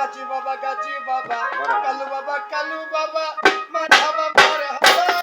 গাজী বাবা কালু বাবা মারহাবা মারহাবা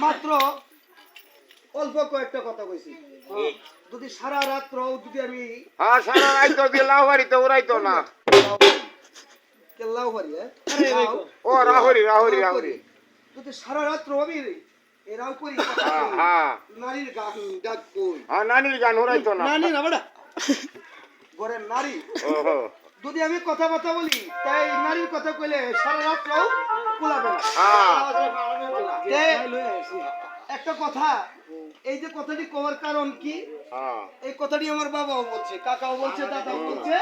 মাত্র অল্প কয়েকটা কথা কইছি যদি সারা রাত্র যদি আমি সারা রাত তো লাহবাড়ি তো উড়াইতো না লাহবাড়ি ও রাহরি যদি সারা রাত্র আমি এরাও করি নারীর গান ডাক কই নারীর গান উড়াইতো না নারী না বেটা ঘরের নারী যদি আমি কথা বলি তাই নারীর কথা কইলে সারা রাত্রও কুলাবে না একটা কথা এই যে কথাটি কওয়ার কারণ কি এই কথাটি আমার বাবাও বলছে কাকাও বলছে দাদাও বলছে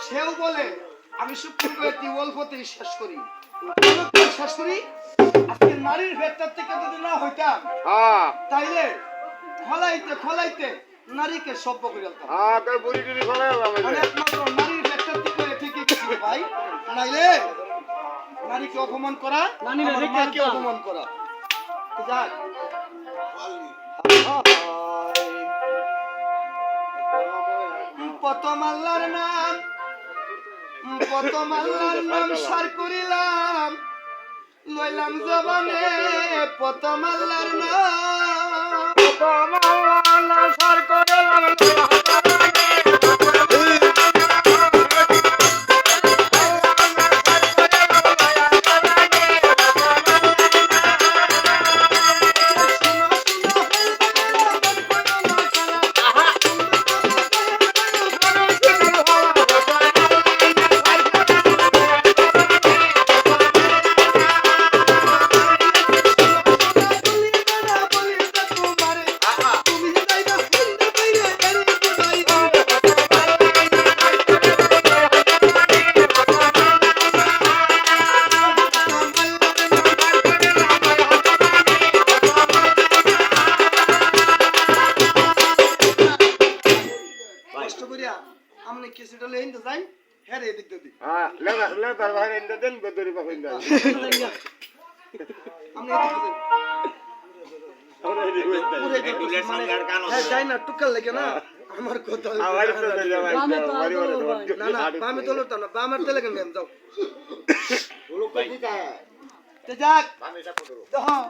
সেও বলে আমি সুপ্রিম কোর্টে অল্পতেই শেষ করি আজকে নারীর ভেতর থেকে যদি না হইতাম তাইলে খলাইতে নারীকে সভ্য করে একমাত্র নারীর ভেতর থেকে ঠিকই গেছিল ভাই নাইলে নারীকে অপমান করা মাকে অপমান করা যাক প্রথম আল্লাহর নাম সার করিলাম লইলাম জবানে প্রথম আল্লাহর নাম কমাওয়ালা সার করে কষ্ট করিয়া আমনে কিছুটা লইন তো যাই হ্যাঁ রে এদিক দিদি হ্যাঁ লেগা লেগা বাইরে ইন্দা দেন গদরি বাকিন দা আমনে এদিক দিদি পুরে তো মানে হ্যাঁ যাই না টুকাল লাগে না আমার কথা আওয়াজ তো দেয়া ভাই না না বামে তো লড়তাম না বামের তেলে কেন যাও লোক কই দিতা তে যাক আমি সাপোর্ট তো হ্যাঁ